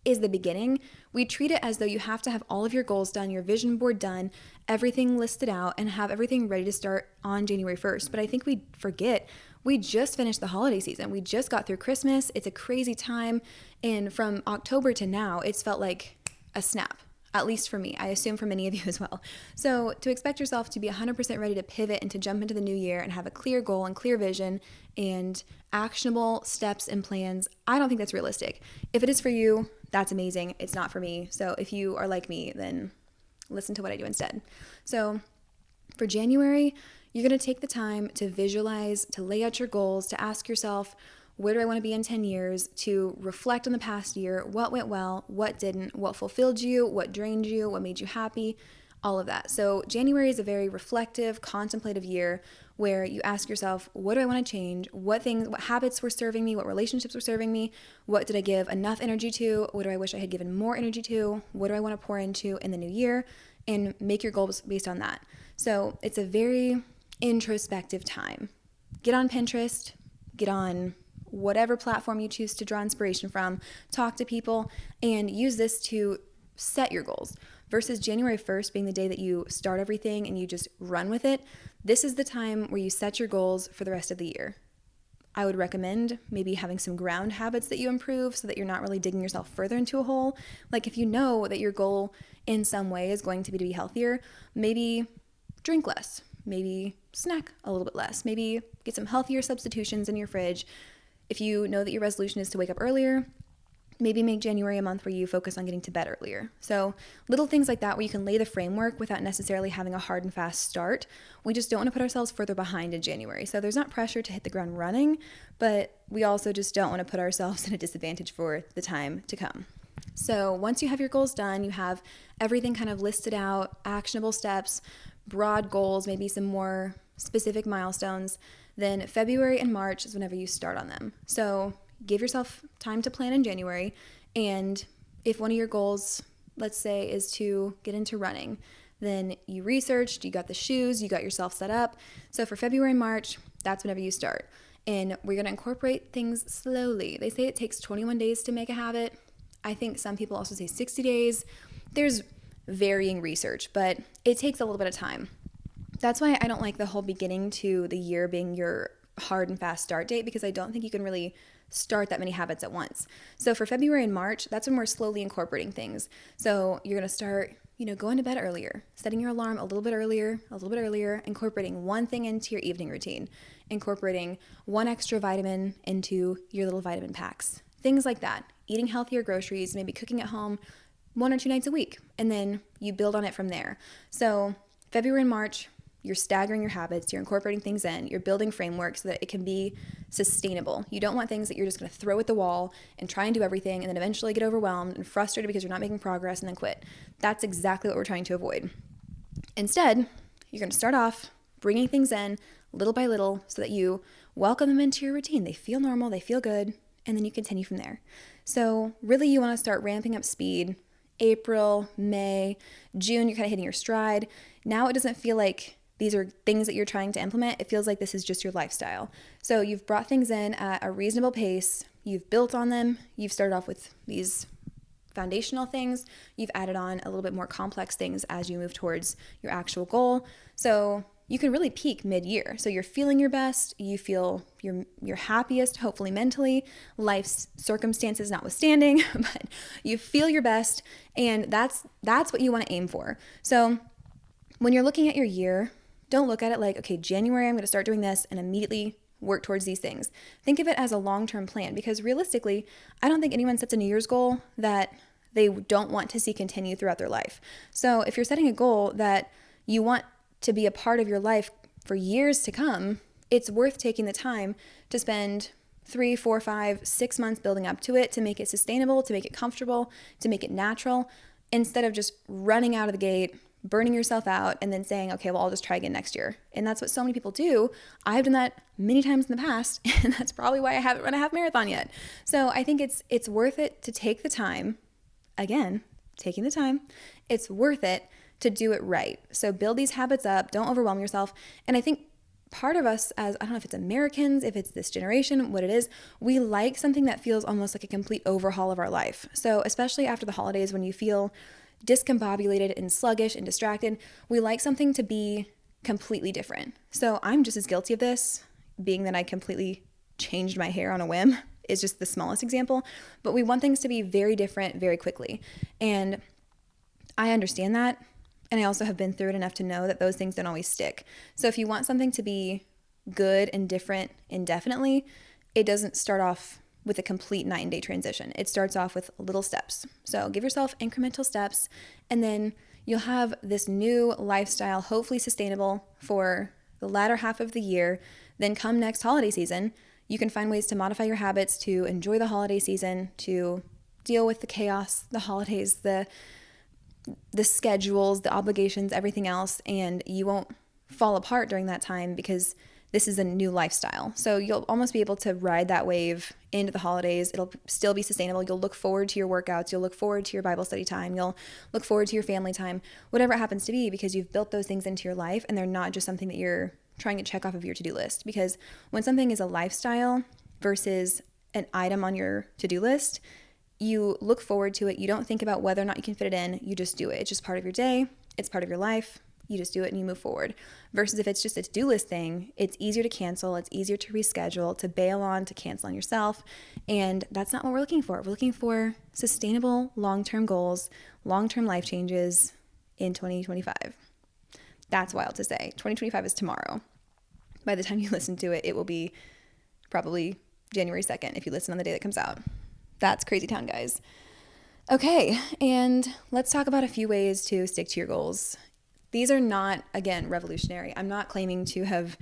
is the beginning, we treat it as though you have to have all of your goals done, your vision board done, everything listed out, and have everything ready to start on January 1st. But I think we forget, we just finished the holiday season. We just got through Christmas. It's a crazy time. And from October to now, it's felt like a snap. At least for me. I assume for many of you as well. So to expect yourself to be 100% ready to pivot and to jump into the new year and have a clear goal and clear vision and actionable steps and plans, I don't think that's realistic. If it is for you, that's amazing. It's not for me. So if you are like me, then listen to what I do instead. So for January, you're going to take the time to visualize, to lay out your goals, to ask yourself, where do I want to be in 10 years, to reflect on the past year, what went well, what didn't, what fulfilled you, what drained you, what made you happy, all of that. So January is a very reflective, contemplative year where you ask yourself, what do I want to change? What habits were serving me? What relationships were serving me? What did I give enough energy to? What do I wish I had given more energy to? What do I want to pour into in the new year? and make your goals based on that. So it's a very introspective time. Get on Pinterest, get on whatever platform you choose to draw inspiration from, talk to people, and use this to set your goals. Versus January 1st being the day that you start everything and you just run with it, this is the time where you set your goals for the rest of the year. I would recommend maybe having some ground habits that you improve so that you're not really digging yourself further into a hole. Like if you know that your goal in some way is going to be healthier, maybe drink less, maybe snack a little bit less, maybe get some healthier substitutions in your fridge. If you know that your resolution is to wake up earlier, maybe make January a month where you focus on getting to bed earlier. So little things like that where you can lay the framework without necessarily having a hard and fast start. We just don't want to put ourselves further behind in January. So there's not pressure to hit the ground running, but we also just don't want to put ourselves in a disadvantage for the time to come. So once you have your goals done, you have everything kind of listed out, actionable steps, broad goals, maybe some more specific milestones, then February and March is whenever you start on them. So give yourself time to plan in January, and if one of your goals, let's say, is to get into running, then you researched, you got the shoes, you got yourself set up. So for February and March, that's whenever you start. And we're going to incorporate things slowly. They say it takes 21 days to make a habit. I think some people also say 60 days. There's varying research, but it takes a little bit of time. That's why I don't like the whole beginning to the year being your hard and fast start date, because I don't think you can really start that many habits at once. So for February and March, that's when we're slowly incorporating things. So you're going to start, going to bed earlier, setting your alarm a little bit earlier, incorporating one thing into your evening routine, incorporating one extra vitamin into your little vitamin packs, things like that, eating healthier groceries, maybe cooking at home 1 or 2 nights a week, and then you build on it from there. So February and March, you're staggering your habits, you're incorporating things in, you're building frameworks so that it can be sustainable. You don't want things that you're just going to throw at the wall and try and do everything and then eventually get overwhelmed and frustrated because you're not making progress and then quit. That's exactly what we're trying to avoid. Instead, you're going to start off bringing things in little by little so that you welcome them into your routine. They feel normal, they feel good, and then you continue from there. So really you want to start ramping up speed. April, May, June, you're kind of hitting your stride. Now it doesn't feel like these are things that you're trying to implement. It feels like this is just your lifestyle. So you've brought things in at a reasonable pace. You've built on them. You've started off with these foundational things. You've added on a little bit more complex things as you move towards your actual goal. So you can really peak mid-year. So you're feeling your best. You feel your happiest, hopefully mentally, life's circumstances notwithstanding, but you feel your best, and that's what you want to aim for. So when you're looking at your year, don't look at it like, okay, January, I'm going to start doing this and immediately work towards these things. Think of it as a long-term plan, because realistically, I don't think anyone sets a New Year's goal that they don't want to see continue throughout their life. So if you're setting a goal that you want to be a part of your life for years to come, it's worth taking the time to spend 3, 4, 5, 6 months building up to it, to make it sustainable, to make it comfortable, to make it natural, instead of just running out of the gate, burning yourself out, and then saying, okay, well, I'll just try again next year. And that's what so many people do. I've done that many times in the past, and that's probably why I haven't run a half marathon yet. So I think it's worth it to take the time. Again, taking the time. It's worth it to do it right. So build these habits up. Don't overwhelm yourself. And I think part of us, as I don't know if it's Americans, if it's this generation, what it is, we like something that feels almost like a complete overhaul of our life. So especially after the holidays, when you feel discombobulated and sluggish and distracted, we like something to be completely different. So I'm just as guilty of this, being that I completely changed my hair on a whim is just the smallest example, but we want things to be very different very quickly. And I understand that. And I also have been through it enough to know that those things don't always stick. So if you want something to be good and different indefinitely, it doesn't start off with a complete night and day transition. It starts off with little steps. So give yourself incremental steps, and then you'll have this new lifestyle, hopefully sustainable for the latter half of the year. Then come next holiday season, you can find ways to modify your habits to enjoy the holiday season, to deal with the chaos, the holidays, the schedules, the obligations, everything else, and you won't fall apart during that time, because this is a new lifestyle. So you'll almost be able to ride that wave into the holidays. It'll still be sustainable. You'll look forward to your workouts. You'll look forward to your Bible study time. You'll look forward to your family time, whatever it happens to be, because you've built those things into your life and they're not just something that you're trying to check off of your to-do list. Because when something is a lifestyle versus an item on your to-do list, you look forward to it. You don't think about whether or not you can fit it in. You just do it. It's just part of your day. It's part of your life. You just do it and you move forward. Versus if it's just a to-do list thing, it's easier to cancel. It's easier to reschedule, to bail on, to cancel on yourself. And that's not what we're looking for. We're looking for sustainable long-term goals, long-term life changes in 2025. That's wild to say. 2025 is tomorrow. By the time you listen to it, it will be probably January 2nd if you listen on the day that comes out. That's crazy town, guys. Okay, and let's talk about a few ways to stick to your goals. These are not, again, revolutionary. I'm not claiming to have,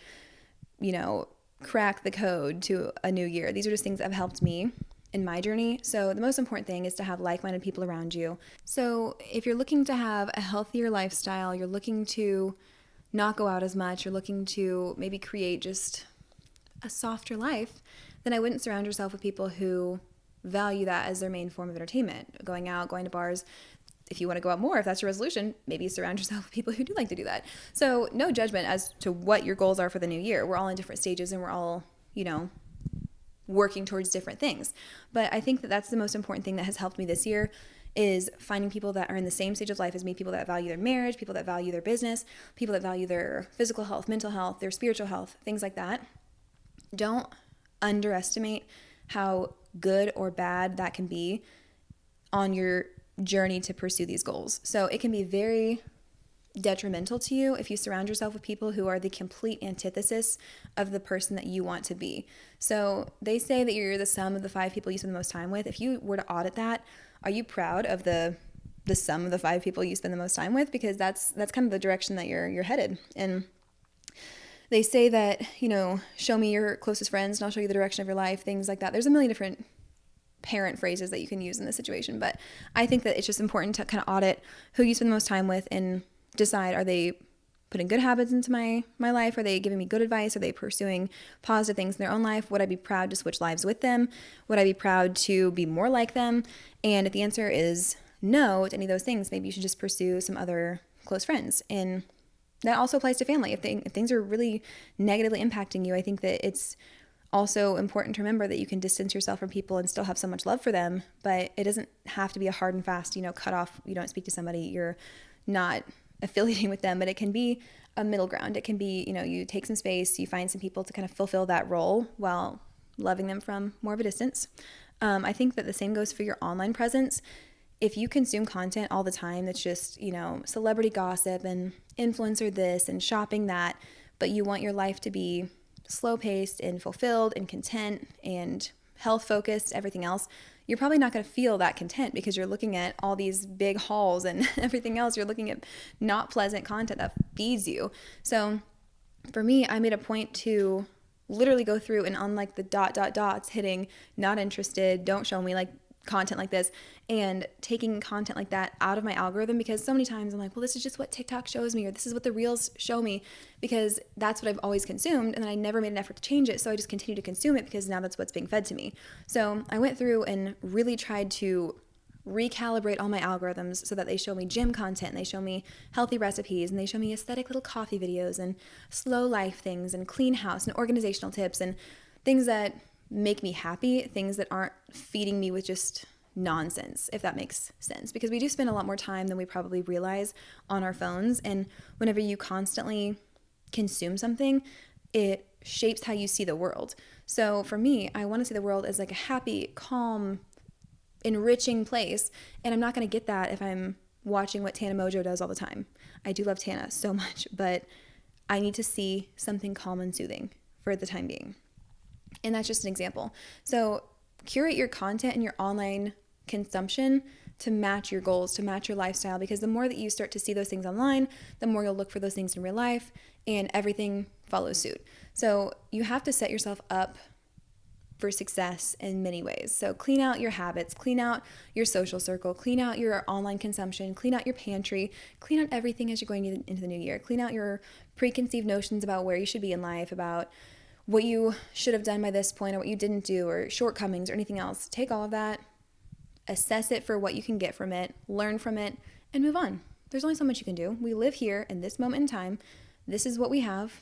cracked the code to a new year. These are just things that have helped me in my journey. So the most important thing is to have like-minded people around you. So if you're looking to have a healthier lifestyle, you're looking to not go out as much, you're looking to maybe create just a softer life, then I wouldn't surround yourself with people who value that as their main form of entertainment. Going out, going to bars. If you want to go out more, if that's your resolution, maybe surround yourself with people who do like to do that. So no judgment as to what your goals are for the new year. We're all in different stages and we're all, working towards different things. But I think that that's the most important thing that has helped me this year is finding people that are in the same stage of life as me, people that value their marriage, people that value their business, people that value their physical health, mental health, their spiritual health, things like that. Don't underestimate how good or bad that can be on your journey to pursue these goals. So it can be very detrimental to you if you surround yourself with people who are the complete antithesis of the person that you want to be. So they say that you're the sum of the 5 people you spend the most time with. If you were to audit that, are you proud of the sum of the 5 people you spend the most time with? Because that's kind of the direction that you're headed. And they say that, show me your closest friends and I'll show you the direction of your life, things like that. There's a million different parent phrases that you can use in this situation, but I think that it's just important to kind of audit who you spend the most time with and decide, are they putting good habits into my life? Are they giving me good advice? Are they pursuing positive things in their own life? Would I be proud to switch lives with them? Would I be proud to be more like them? And if the answer is no to any of those things, maybe you should just pursue some other close friends. And that also applies to family. If things are really negatively impacting you, I think that it's also important to remember that you can distance yourself from people and still have so much love for them, but it doesn't have to be a hard and fast, cut off, you don't speak to somebody, you're not affiliating with them, but it can be a middle ground. It can be, you take some space, you find some people to kind of fulfill that role while loving them from more of a distance. I think that the same goes for your online presence. If you consume content all the time that's just, celebrity gossip and influencer this and shopping that, but you want your life to be slow-paced and fulfilled and content and health-focused, everything else, you're probably not going to feel that content because you're looking at all these big hauls and everything else. You're looking at not pleasant content that feeds you. So for me, I made a point to literally go through and on like the dots hitting not interested, don't show me like content like this, and taking content like that out of my algorithm, because so many times I'm like, well, this is just what TikTok shows me, or this is what the reels show me, because that's what I've always consumed, and then I never made an effort to change it, so I just continue to consume it because now that's what's being fed to me. So I went through and really tried to recalibrate all my algorithms so that they show me gym content, and they show me healthy recipes, and they show me aesthetic little coffee videos and slow life things and clean house and organizational tips and things that make me happy, things that aren't feeding me with just nonsense, if that makes sense. Because we do spend a lot more time than we probably realize on our phones, and whenever you constantly consume something, it shapes how you see the world. So for me, I want to see the world as like a happy, calm, enriching place, and I'm not going to get that if I'm watching what Tana Mojo does all the time. I do love Tana so much, but I need to see something calm and soothing for the time being. And that's just an example. So curate your content and your online consumption to match your goals, to match your lifestyle, because the more that you start to see those things online, the more you'll look for those things in real life, and everything follows suit. So you have to set yourself up for success in many ways. So clean out your habits, clean out your social circle, clean out your online consumption, clean out your pantry, clean out everything as you're going into the new year. Clean out your preconceived notions about where you should be in life, about what you should have done by this point or what you didn't do or shortcomings or anything else. Take all of that, assess it for what you can get from it, learn from it, and move on. There's only so much you can do. We live here in this moment in time. This is what we have.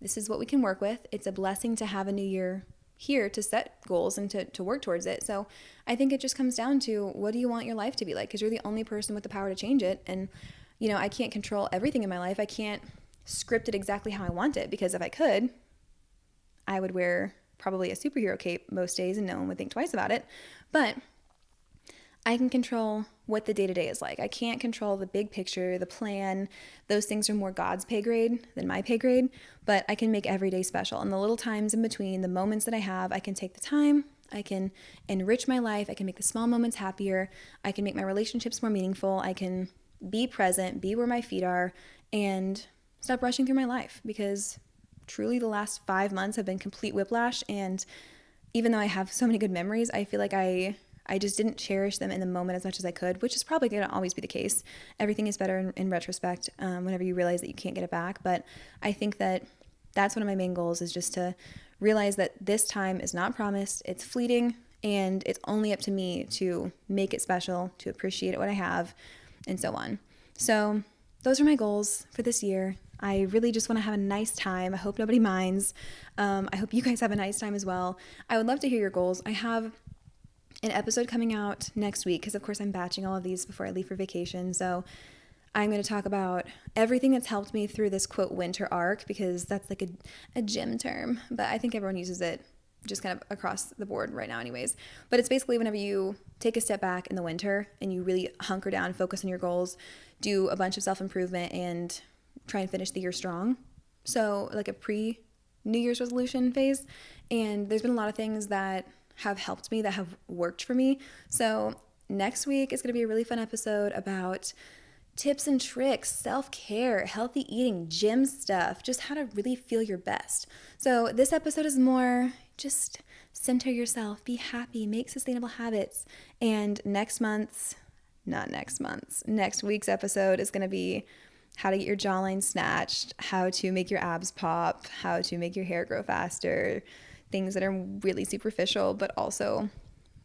This is what we can work with. It's a blessing to have a new year here to set goals and to work towards it. So I think it just comes down to, what do you want your life to be like? Because you're the only person with the power to change it. And, I can't control everything in my life. I can't script it exactly how I want it, because if I could, I would wear probably a superhero cape most days and no one would think twice about it. But I can control what the day-to-day is like. I can't control the big picture, the plan. Those things are more God's pay grade than my pay grade, but I can make every day special. And the little times in between, the moments that I have, I can take the time, I can enrich my life, I can make the small moments happier, I can make my relationships more meaningful, I can be present, be where my feet are, and stop rushing through my life, because truly the last 5 months have been complete whiplash. And even though I have so many good memories, I feel like I just didn't cherish them in the moment as much as I could, which is probably going to always be the case. Everything is better in retrospect, whenever you realize that you can't get it back. But I think that that's one of my main goals, is just to realize that this time is not promised. It's fleeting, and it's only up to me to make it special, to appreciate what I have, and so on. So those are my goals for this year. I really just want to have a nice time. I hope nobody minds. I hope you guys have a nice time as well. I would love to hear your goals. I have an episode coming out next week, because of course I'm batching all of these before I leave for vacation. So I'm going to talk about everything that's helped me through this quote winter arc, because that's like a gym term, but I think everyone uses it just kind of across the board right now anyways. But it's basically whenever you take a step back in the winter and you really hunker down, focus on your goals, do a bunch of self-improvement, and try and finish the year strong. So like a pre-New Year's resolution phase. And there's been a lot of things that have helped me, that have worked for me. So next week is going to be a really fun episode about tips and tricks, self-care, healthy eating, gym stuff, just how to really feel your best. So this episode is more just center yourself, be happy, make sustainable habits. And next week's episode is going to be how to get your jawline snatched, how to make your abs pop, how to make your hair grow faster, things that are really superficial, but also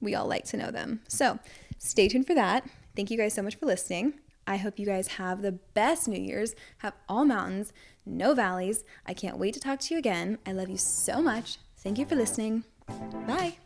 we all like to know them. So stay tuned for that. Thank you guys so much for listening. I hope you guys have the best New Year's, have all mountains, no valleys. I can't wait to talk to you again. I love you so much. Thank you for listening. Bye.